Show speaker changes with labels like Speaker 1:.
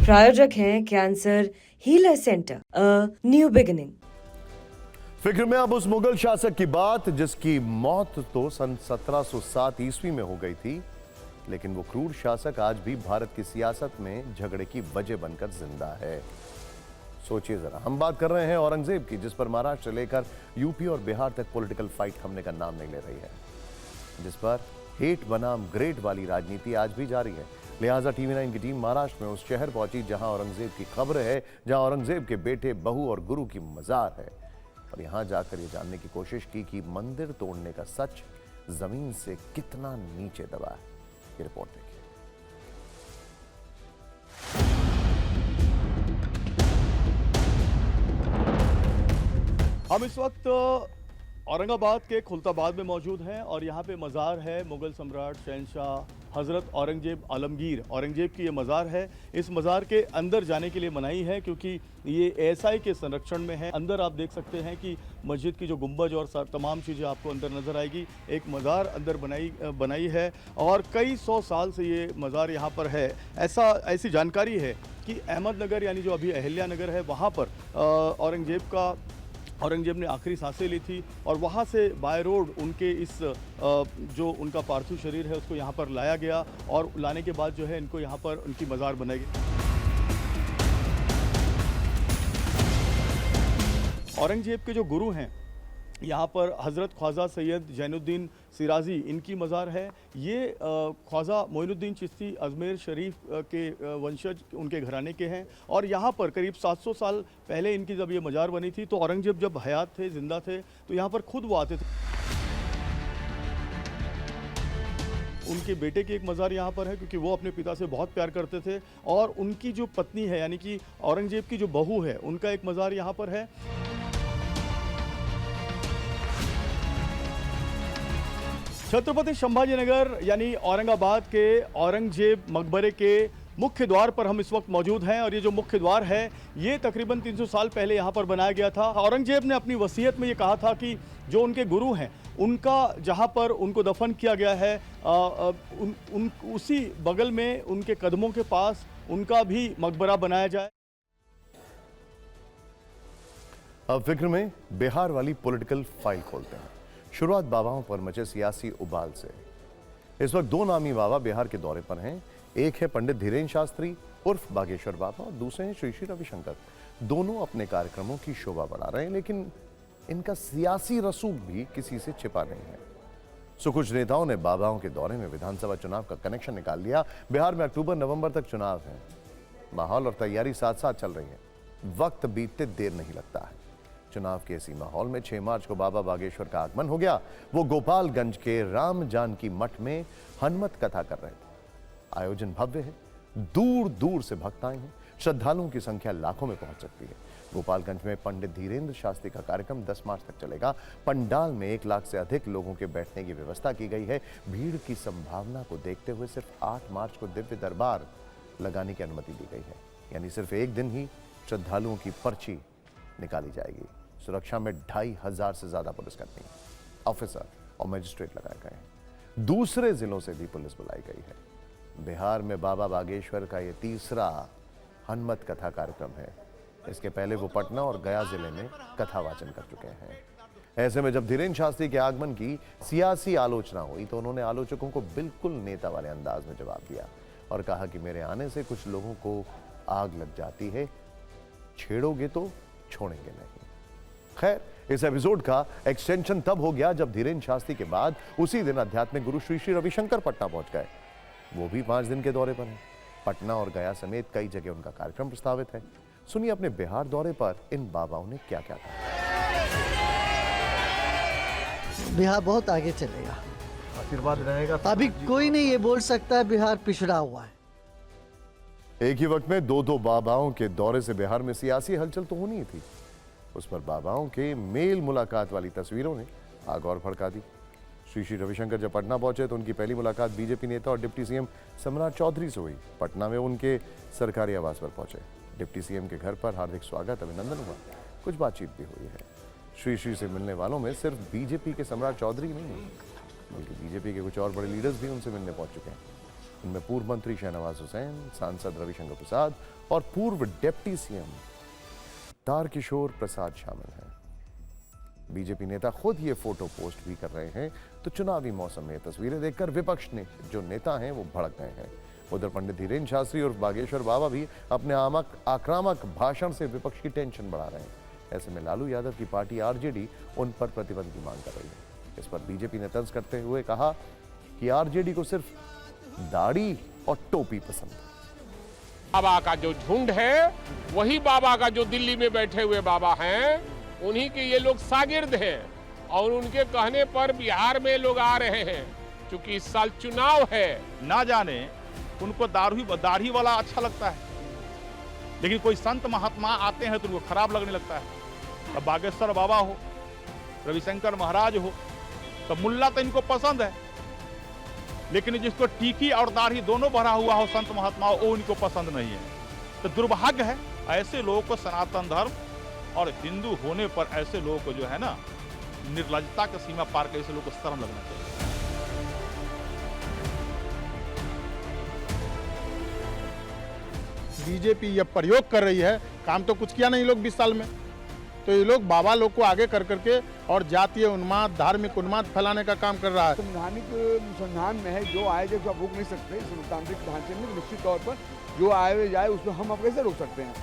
Speaker 1: प्रायोजक हैं cancer healer centre, a new beginning.
Speaker 2: फिक्र में अब उस मुगल शासक की बात जिसकी मौत तो सन 1707 ईस्वी में हो गई थी, लेकिन वो क्रूर शासक आज भी भारत की सियासत में झगड़े की वजह बनकर जिंदा है। सोचिए जरा, हम बात कर रहे हैं औरंगजेब की, जिस पर महाराष्ट्र लेकर यूपी और बिहार तक पॉलिटिकल फाइट थमने का नाम नहीं ले रही है, जिस पर हेट बनाम ग्रेट वाली राजनीति आज भी जारी है। लिहाजा टीवी 9 की टीम महाराष्ट्र में उस शहर पहुंची जहां औरंगजेब की खबर है, जहां औरंगजेब के बेटे, बहू और गुरु की मजार है, और यहां जाकर ये जानने की कोशिश की कि मंदिर तोड़ने का सच जमीन से कितना नीचे दबा है। ये रिपोर्ट देखिए।
Speaker 3: हम इस वक्त औरंगाबाद के खुलताबाद में मौजूद हैं और यहाँ पे मज़ार है मुग़ल सम्राट शहंशाह हज़रत औरंगजेब आलमगीर। औरंगजेब की ये मज़ार है। इस मज़ार के अंदर जाने के लिए मनाही है क्योंकि ये एएसआई के संरक्षण में है। अंदर आप देख सकते हैं कि मस्जिद की जो गुंबज और तमाम चीज़ें आपको अंदर नज़र आएगी। एक मज़ार अंदर बनाई है और कई सौ साल से ये मज़ार यहाँ पर है। ऐसी जानकारी है कि अहमदनगर यानी जो अभी अहिल्या नगर है वहाँ पर औरंगजेब ने आखिरी सांसें ली थी और वहाँ से बाय रोड उनके इस जो उनका पार्थिव शरीर है उसको यहाँ पर लाया गया और लाने के बाद जो है इनको यहाँ पर उनकी मज़ार बनाई गई। औरंगजेब के जो गुरु हैं यहाँ पर हज़रत ख्वाजा सैयद जैनुद्दीन सिराजी, इनकी मज़ार है। ये ख्वाजा मोइनुद्दीन चिश्ती अजमेर शरीफ के वंशज उनके घराने के हैं और यहाँ पर करीब 700 साल पहले इनकी जब ये मज़ार बनी थी तो औरंगजेब जब हयात थे, जिंदा थे, तो यहाँ पर खुद वो आते थे। उनके बेटे की एक मज़ार यहाँ पर है क्योंकि वो अपने पिता से बहुत प्यार करते थे और उनकी जो पत्नी है यानी कि औरंगजेब की जो बहू है उनका एक मज़ार यहाँ पर है। छत्रपति संभाजीनगर यानी औरंगाबाद के औरंगजेब मकबरे के मुख्य द्वार पर हम इस वक्त मौजूद हैं और ये जो मुख्य द्वार है ये तकरीबन 300 साल पहले यहाँ पर बनाया गया था। औरंगजेब ने अपनी वसीयत में ये कहा था कि जो उनके गुरु हैं उनका जहाँ पर उनको दफन किया गया है उसी बगल में उनके कदमों के पास उनका भी मकबरा बनाया जाए।
Speaker 2: अब फिक्र में बिहार वाली पॉलिटिकल फाइल खोलते हैं। शुरुआत बाबाओं पर मचे सियासी उबाल से। इस वक्त दो नामी बाबा बिहार के दौरे पर हैं। एक है पंडित धीरेन्द्र शास्त्री उर्फ बागेश्वर बाबा और दूसरे हैं श्री श्री रविशंकर। दोनों अपने कार्यक्रमों की शोभा बढ़ा रहे हैं, लेकिन इनका सियासी रसूख भी किसी से छिपा नहीं है। सो कुछ नेताओं ने बाबाओं के दौरे में विधानसभा चुनाव का कनेक्शन निकाल लिया। बिहार में अक्टूबर नवंबर तक चुनाव है। माहौल और तैयारी साथ साथ चल रही है। वक्त बीतते देर नहीं लगता है। चुनाव के इसी माहौल में 6 मार्च को बाबा बागेश्वर का आगमन हो गया। वो गोपालगंज के राम जानकी मठ में हनुमत कथा कर रहे थे। आयोजन भव्य है, दूर दूर से भक्त आए हैं। श्रद्धालुओं की संख्या लाखों में पहुंच सकती है। गोपालगंज में पंडित धीरेन्द्र शास्त्री का कार्यक्रम 10 मार्च तक चलेगा। पंडाल में 1 लाख से अधिक लोगों के बैठने की व्यवस्था की गई है। भीड़ की संभावना को देखते हुए सिर्फ 8 मार्च को दिव्य दरबार लगाने की अनुमति दी गई है, यानी सिर्फ एक दिन ही श्रद्धालुओं की पर्ची निकाली जाएगी। सुरक्षा में 2500 से ज्यादा पुलिसकर्मी, ऑफिसर और मजिस्ट्रेट लगाए गए हैं। दूसरे जिलों से भी पुलिस बुलाई गई है। बिहार में बाबा बागेश्वर का यह तीसरा हनुमत कथा कार्यक्रम है। इसके पहले वो पटना और गया जिले में कथा वाचन कर चुके हैं। ऐसे में जब धीरेन्द्र शास्त्री के आगमन की सियासी आलोचना हुई तो उन्होंने आलोचकों को बिल्कुल नेता वाले अंदाज में जवाब दिया और कहा कि मेरे आने से कुछ लोगों को आग लग जाती है, छेड़ोगे तो छोड़ेंगे नहीं। खैर, इस एपिसोड का एक्सटेंशन तब हो गया जब धीरेन्द्र शास्त्री के बाद उसी दिन आध्यात्मिक गुरु श्री श्री रविशंकर पटना पहुंच गए। वो भी 5 दिन के दौरे पर हैं। पटना और गया समेत कई जगह उनका कार्यक्रम प्रस्तावित है। सुनिए अपने बिहार दौरे पर इन बाबाओं ने क्या क्या कहा।
Speaker 4: बिहार बहुत आगे चलेगा,
Speaker 5: आशीर्वाद रहेगा।
Speaker 4: अभी कोई नहीं ये बोल सकता बिहार पिछड़ा हुआ है।
Speaker 2: एक ही वक्त में दो बाबाओं के दौरे से बिहार में सियासी हलचल तो होनी ही थी। उस पर बाबाओं के मेल मुलाकात वाली तस्वीरों ने आग और भड़का दी। श्री श्री रविशंकर जब पटना पहुंचे तो उनकी पहली मुलाकात बीजेपी नेता और डिप्टी सीएम सम्राट चौधरी से हुई। पटना में उनके सरकारी आवास पर पहुंचे। डिप्टी सीएम के घर पर हार्दिक स्वागत, अभिनंदन हुआ। कुछ बातचीत भी हुई है। श्री श्री से मिलने वालों में सिर्फ बीजेपी के सम्राट चौधरी नहीं, बल्कि बीजेपी के कुछ और बड़े लीडर्स भी उनसे मिलने पहुंच चुके हैं। इनमें पूर्व मंत्री शहनवाज हुसैन, सांसद रविशंकर प्रसाद और पूर्व डिप्टी सीएम तारकिशोर प्रसाद शामिल हैं। बीजेपी नेता खुद ये फोटो पोस्ट भी कर रहे हैं, तो चुनावी मौसम में तस्वीरें देखकर विपक्ष ने जो नेता हैं वो भड़क गए हैं। उधर पंडित धीरेन्द्र शास्त्री और बागेश्वर बाबा भी अपने आक्रामक भाषण से विपक्ष की टेंशन बढ़ा रहे हैं। ऐसे में लालू यादव की पार्टी आरजेडी उन पर प्रतिबंध की मांग कर रही है। इस पर बीजेपी ने तंज करते हुए कहा कि आरजेडी को सिर्फ दाढ़ी और टोपी पसंद है।
Speaker 5: बाबा का जो झुंड है वही बाबा का जो दिल्ली में बैठे हुए बाबा हैं, उन्हीं के ये लोग शागिर्द हैं और उनके कहने पर बिहार में लोग आ रहे हैं। क्योंकि इस साल चुनाव है।
Speaker 6: ना जाने उनको दाढ़ी वाला अच्छा लगता है, लेकिन कोई संत महात्मा आते हैं तो उनको खराब लगने लगता है। अब बागेश्वर बाबा हो, रविशंकर महाराज हो, तो मुल्ला तो इनको पसंद है, लेकिन जिसको टीकी और दाढ़ी दोनों भरा हुआ हो संत महात्मा हो, वो इनको पसंद नहीं है। तो दुर्भाग्य है, ऐसे लोगों को सनातन धर्म और हिंदू होने पर ऐसे लोगों को जो है ना, निर्लज्जता की सीमा पार कर ऐसे लोगों को शर्म लगना चाहिए।
Speaker 7: बीजेपी ये प्रयोग कर रही है, काम तो कुछ किया नहीं लोग 20 साल में, तो ये लोग बाबा लोग को आगे कर करके और जातीय उन्माद, धार्मिक उन्माद फैलाने का काम कर रहा है।
Speaker 8: संवैधानिक अनुसंधान में है, जो आए जो रोक नहीं सकते। इस लोकतांत्रिक ढांचे में निश्चित तौर पर जो आए जाए उसको हम अब कैसे रोक सकते हैं।